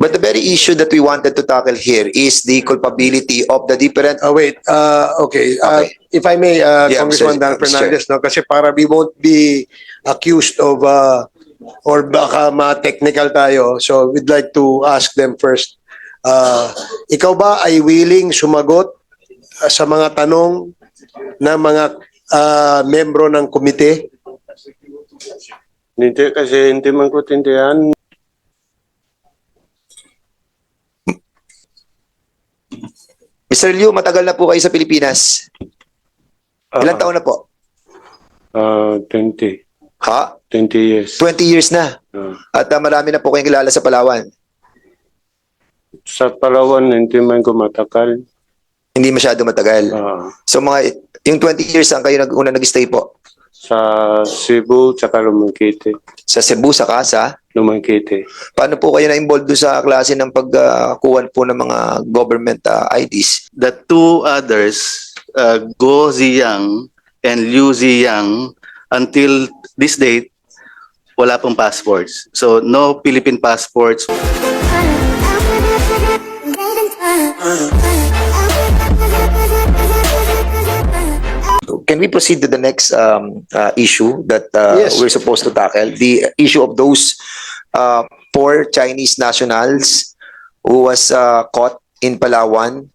But the very issue that we wanted to tackle here is the culpability of the different. Wait, okay. Okay. If I may, Yeah, Congressman Dan Mr. Chair. Fernandez, no? Kasi para we won't be accused of, or baka ma-technical tayo, so we'd like to ask them first. Ikaw ba ay willing sumagot sa mga tanong ng mga membro ng komite? Hindi kasi hindi man ko tindihan. Mr. Liu, matagal na po kayo sa Pilipinas. Ilang taon na po? 20. Ha? 20 years. 20 years na. At marami na po kayong kilala sa Palawan. Sa Palawan, hindi man ko matagal. Hindi masyado matagal. So yung 20 years, saan kayo una nag-stay po? Sa Cebu, tsaka Lumangkite. Sa Cebu, saka sa? Lumangkite. Paano po kayo na-involved doon sa klase ng pagkuhan po ng mga government IDs? The two others, Go Ziyang and Liu Ziyang, until this date, wala pong passports. So, no Philippine passports. Can we proceed to the next issue that Yes. we're supposed to tackle? The issue of those four Chinese nationals who was caught in Palawan.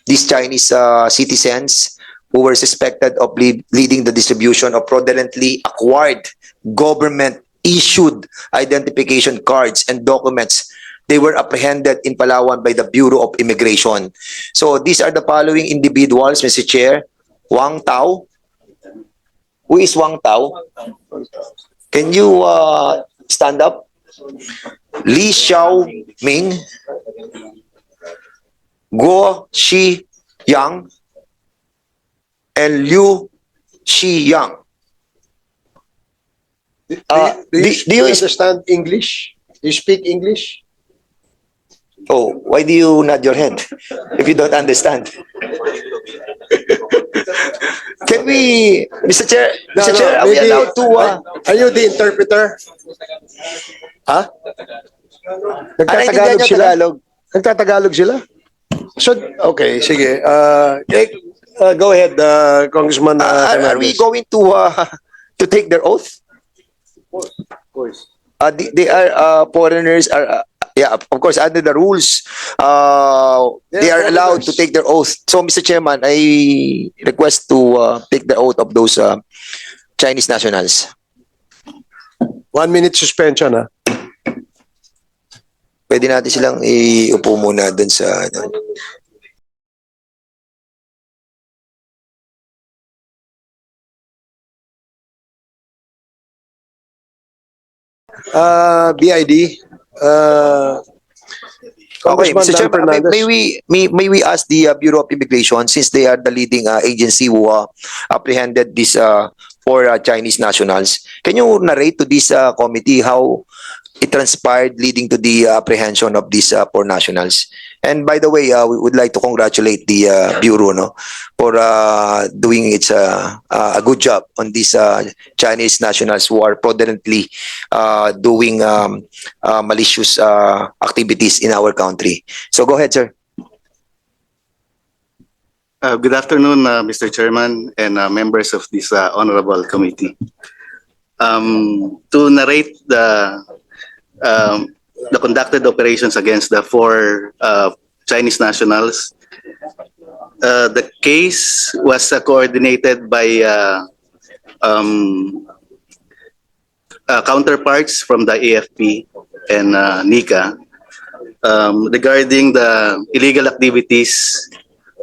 These Chinese citizens who were suspected of leading the distribution of fraudulently acquired government-issued identification cards and documents. They were apprehended in Palawan by the Bureau of Immigration. So these are the following individuals, Mr. Chair. Wang Tao. Who is Wang Tao? Can you stand up? Li Xiao Ming. Guo Shi Yang. And Liu Shi Yang. Do you, do you understand English? Do you speak English? Oh, why do you nod your head if you don't understand? Can we, Mr. Chair, Mr. Chair, are we maybe- allowed to? Are you the interpreter? Ha? Nagtatagalog Nagtatagalog sila? sila? Nagtatagalog sila? So, okay, sige. Go ahead, Congressman Are we Fernandez. going to take their oath? Of course. They are foreigners. Yeah, of course, under the rules, they are allowed to take their oath. So, Mr. Chairman, I request to take the oath of those Chinese nationals. 1 minute suspension, ha? Pwede natin silang iupo muna dun sa ano. BID. Okay, Congressman Mr. Dan Chairman, Fernandez. may we ask the Bureau of Immigration, since they are the leading agency who apprehended these four Chinese nationals, can you narrate to this committee how it transpired leading to the apprehension of these four nationals? And by the way, we would like to congratulate the Bureau, no, for doing its a good job on these Chinese nationals who are fraudulently doing malicious activities in our country. So go ahead, sir. Good afternoon, Mr. Chairman and members of this honorable committee. To narrate the conducted operations against the four Chinese nationals, the case was coordinated by counterparts from the AFP and NICA regarding the illegal activities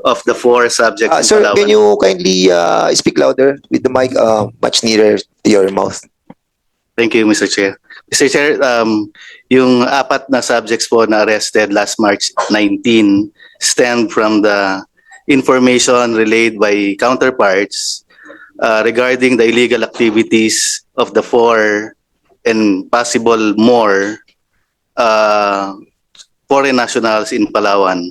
of the four subjects in Sir, Palawan. can you kindly speak louder with the mic much nearer to your mouth? Thank you, Mr. Chair. Mr. Chair, yung apat na subjects po na arrested last March 19 stemmed from the information relayed by counterparts regarding the illegal activities of the four and possible more foreign nationals in Palawan.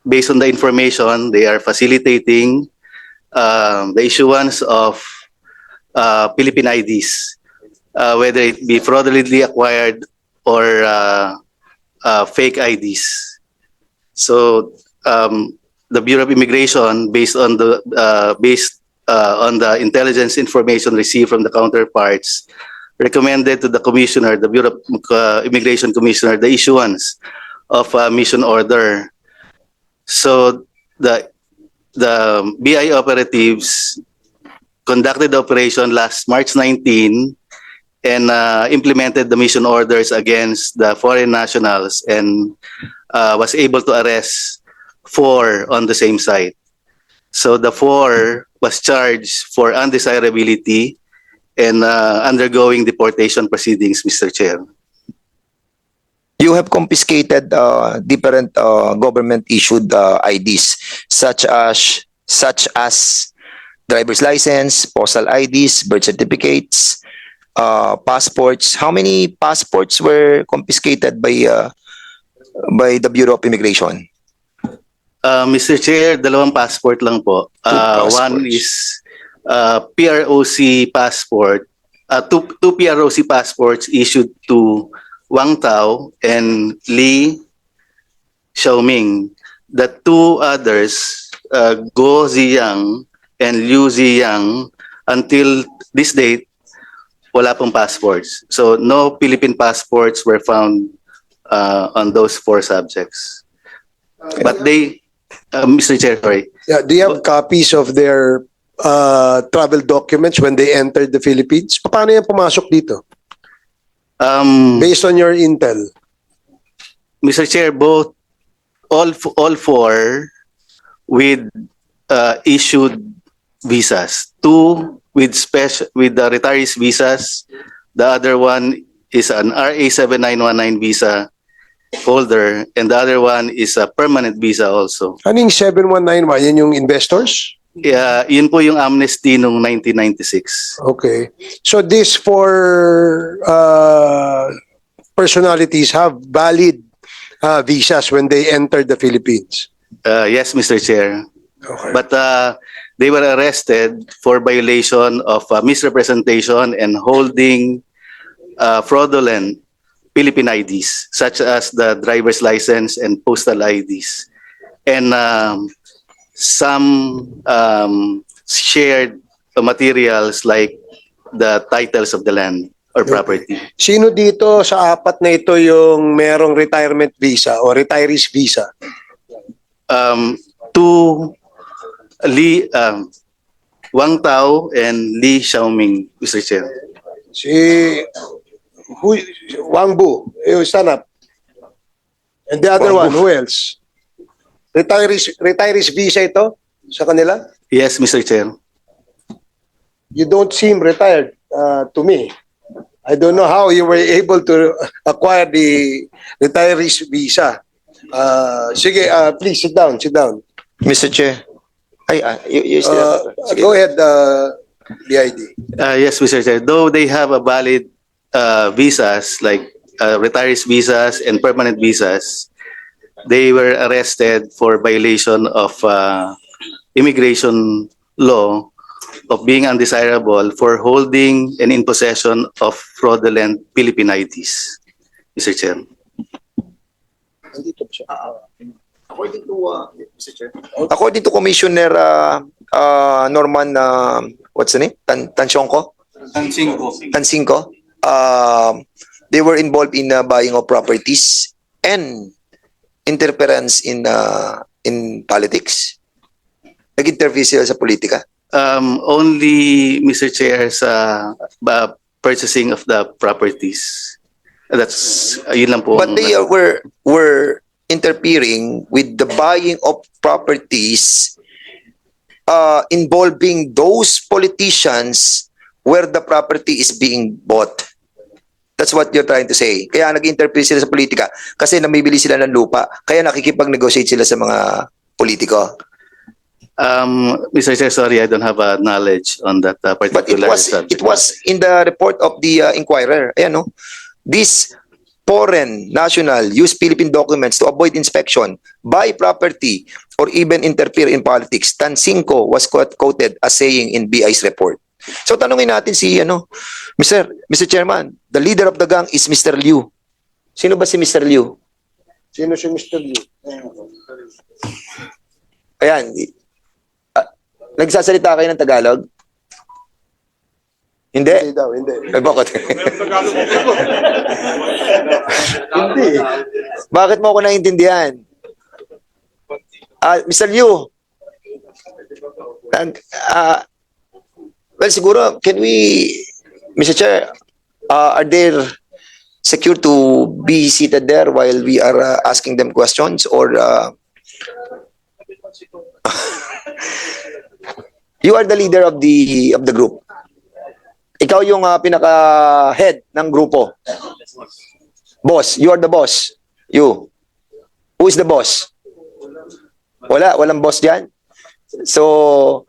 Based on the information, they are facilitating the issuance of Philippine IDs, whether it be fraudulently acquired or fake IDs. So the Bureau of Immigration, based on the intelligence information received from the counterparts, recommended to the commissioner, the Bureau of Immigration Commissioner, the issuance of a mission order. So the BI operatives conducted the operation last March 19 and implemented the mission orders against the foreign nationals and was able to arrest 4 on the same site. So the 4 was charged for undesirability and undergoing deportation proceedings, Mr. Chair. You have confiscated different government-issued IDs, such as driver's license, postal IDs, birth certificates, passports. How many passports were confiscated by the Bureau of Immigration? Mr. Chair, 2 passport lang po. One passports. is PROC passport. Two PROC passports issued to Wang Tao and Li Xiaoming. The 2 others, Go Ziyang and Liu Ziyang, until this date, wala pong passports. So no Philippine passports were found on those 4 subjects. But they, Mr. Chair, sorry. Yeah, do you have copies of their travel documents when they entered the Philippines? Paano yan pumasok dito? Based on your intel. Mr. Chair, all 4 with issued visas. 2 with the retirees visas. The other one is an RA 7919 visa holder, and the other one is a permanent visa also. Ano yung 7191? Yan yung investors? Yeah, yun po yung amnesty nung 1996. Okay. So these 4 personalities have valid visas when they entered the Philippines. Yes, Mr. Chair. Okay. But they were arrested for violation of misrepresentation and holding fraudulent Philippine IDs, such as the driver's license and postal IDs. And some shared materials like the titles of the land or property. Sino dito sa 4 na ito yung merong retirement visa o retirees visa? To Wang Tao and Li Xiaoming, Mr. Chair. Wang Bu, you stand up. And the other one, who else? Retirees visa ito sa kanila? Yes, Mr. Chair. You don't seem retired to me. I don't know how you were able to acquire the retirees visa. Sige, please sit down. Mr. Chair. You still sige. Go ahead, BID. Yes, Mr. Chair. Though they have a valid visas, like retirees visas and permanent visas, they were arrested for violation of immigration law of being undesirable for holding and in possession of fraudulent Philippine IDs, Mr. Chair. According to Commissioner Norman, what's the name? Tansyongko? Tansingko. They were involved in buying of properties and interference in politics. Nag-interview sila sa politika. Only, Mr. Chair, sa purchasing of the properties. That's yun lang po. But they were interfering with the buying of properties involving those politicians where the property is being bought. That's what you're trying to say. Kaya nag-interfere sila sa politika kasi namibili sila ng lupa. Kaya nakikipag-negotiate sila sa mga politiko. Mr. Chair, sorry, I don't have a knowledge on that But particular subject. it was in the report of the Inquirer. Ayan, no? This foreign national use Philippine documents to avoid inspection, buy property, or even interfere in politics. Tansingko was quoted as saying in BI's report. So tanungin natin si Mr. Chairman, the leader of the gang is Mr. Liu. Sino ba si Mr. Liu? Sino si Mr. Liu? Ayan. Nagsasalita kayo ng Tagalog? Hindi? Hindi daw, hindi. Eh, bakit? Hindi. Bakit mo ako naiintindihan? Mr. Liu, well, siguro, can we, Mr. Chair, are there secure to be seated there while we are asking them questions, or you are the leader of the group? Ikaw yung pinaka-head ng grupo. Boss, you are the boss. You. Who is the boss? Walang boss diyan. So,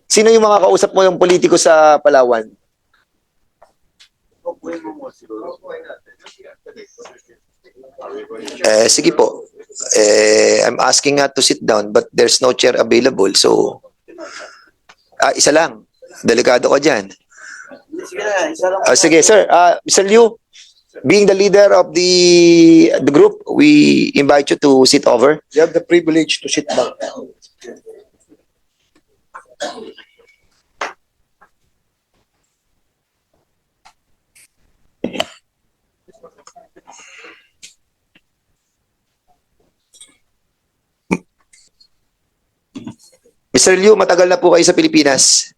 sino yung mga kausap mo yung politiko sa Palawan? Sige po. I'm asking to sit down but there's no chair available. So, isa lang. Delikado ka dyan. Sige, sir. Mr. Liu, being the leader of the group, we invite you to sit over. You have the privilege to sit back. Mr. Liu, matagal na po kayo sa Pilipinas.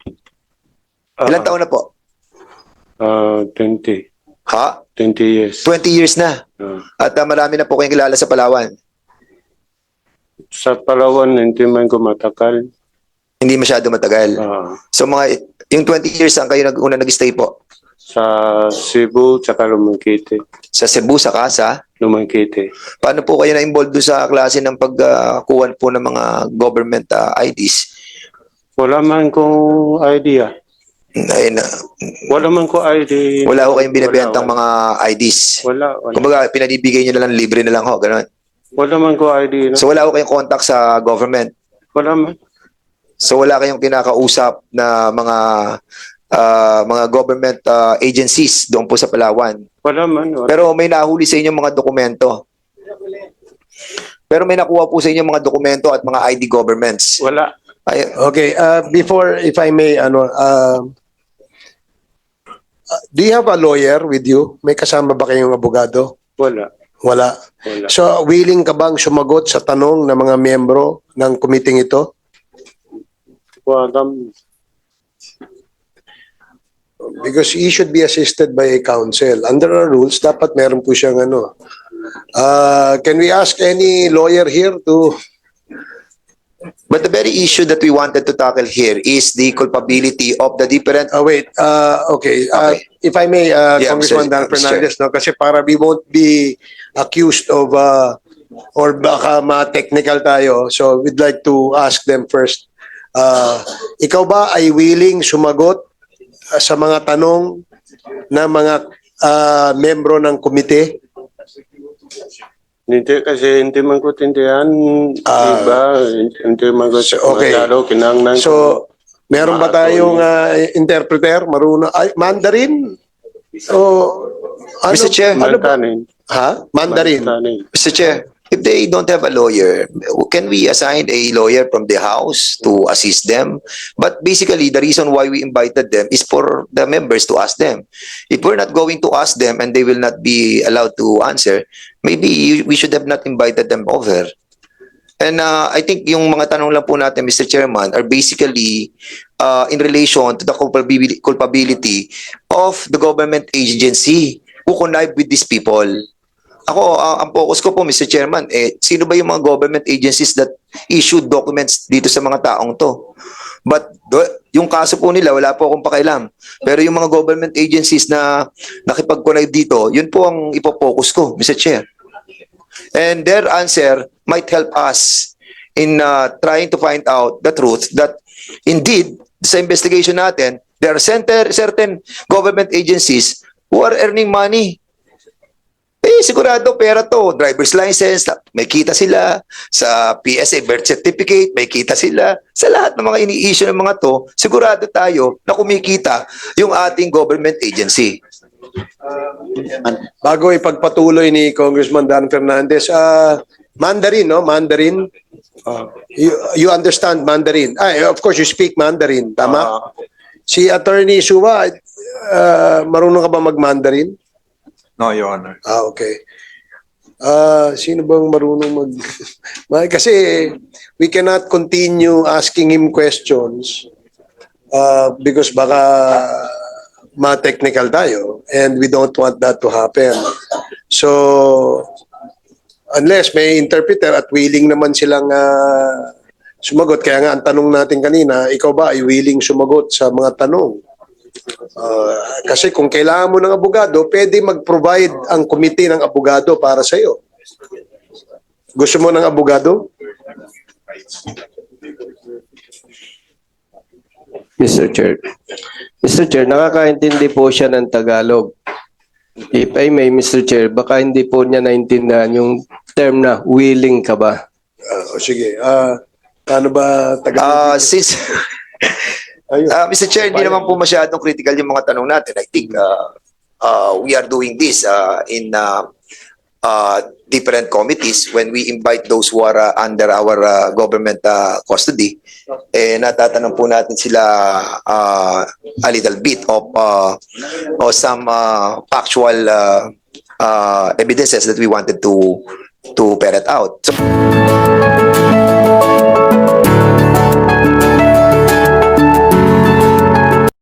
Ilang taon na po? 20. Ha? 20 years. 20 years na. At marami na po kayong kilala sa Palawan. Sa Palawan, hindi man ko matagal. Hindi masyado matagal. Ah, So yung 20 years, saan kayo una nag-stay po? sa Cebu, tsaka Lumangkite. Sa Cebu, sa Casa? Lumangkite. Paano po kayo na-involved doon sa klase ng pagkuhan po ng mga government IDs? Wala man kong idea. Ayun, Wala man ko ID. wala ko kayong binibentang mga IDs. Wala. Kumbaga, pinanibigay nyo na lang, libre na lang ho, gano'n. Wala man ko ID. So wala ko kayong contact sa government. Wala man. So wala kayong kinakausap na mga government agencies doon po sa Palawan. Wala man. Wala. Pero may nahuli sa inyo mga dokumento. Pero may nakuha po sa inyo mga dokumento at mga ID governments. Wala. Ay, Okay, before, if I may, do you have a lawyer with you? May kasama ba kayong abogado? Wala. Wala. Wala. So, willing ka bang sumagot sa tanong ng mga miyembro ng committee ito? Wala. Because he should be assisted by a counsel. Under our rules, dapat meron po siyang ano. Can we ask any lawyer here to... but the very issue that we wanted to tackle here is the culpability of the different... Wait, okay. Okay. If I may, Congressman Mr. Dan Fernandez, no, kasi para we won't be accused of, or baka ma-technical tayo, so we'd like to ask them first. Ikaw ba ay willing sumagot sa mga tanong na mga membro ng komite? Hindi kasi hindi man ko tindihan. Diba? Hindi man ko okay. masyado kinangnan. So, meron ba tayong interpreter? Marunong? Ay, Mandarin? O, ano? Mr. Chair, Ano ba? Mantanin. Ha? Mandarin? Mantanin. Mr. Chair, if they don't have a lawyer, can we assign a lawyer from the House to assist them? But basically, the reason why we invited them is for the members to ask them. If we're not going to ask them and they will not be allowed to answer, maybe we should have not invited them over. And I think yung mga tanong lang po natin, Mr. Chairman, are basically in relation to the culpability of the government agency who connive with these people. Ako, ang focus ko po, Mr. Chairman, sino ba yung mga government agencies that issued documents dito sa mga taong to? But yung kaso po nila, wala po akong pakialam. Pero yung mga government agencies na nakipag-connive dito, yun po ang ipopokus ko, Mr. Chair. And their answer might help us in trying to find out the truth that indeed, sa investigation natin, there are certain government agencies who are earning money. Sigurado pera to. Driver's license, may kita sila. Sa PSA birth certificate, may kita sila. Sa lahat ng mga ini-issue ng mga to, sigurado tayo na kumikita yung ating government agency. Bago ipagpatuloy ni Congressman Dan Fernandez, Mandarin, no? Mandarin. You understand Mandarin. Of course, you speak Mandarin. Tama? Si Attorney Suwa, marunong ka ba mag-Mandarin? No, Your Honor. Okay. Sino bang marunong Kasi we cannot continue asking him questions because baka ma-technical tayo and we don't want that to happen. So, unless may interpreter at willing naman silang sumagot. Kaya nga ang tanong natin kanina, ikaw ba ay willing sumagot sa mga tanong? Kasi kung kailangan mo ng abogado, pwede mag-provide ang komite ng abogado para sa iyo. Gusto mo ng abogado? Mr. Chair. Mr. Chair, nakakaintindi po siya ng Tagalog. If I may, Mr. Chair, baka hindi po niya naintindihan yung term na willing ka ba? Sige. Paano ba Tagalog? Since Ayun. Mr. Chair, hindi naman po masyadong critical yung mga tanong natin. I think we are doing this in different committees when we invite those who are under our government custody. Natatanong po natin sila a little bit of some factual evidences that we wanted to ferret out. So,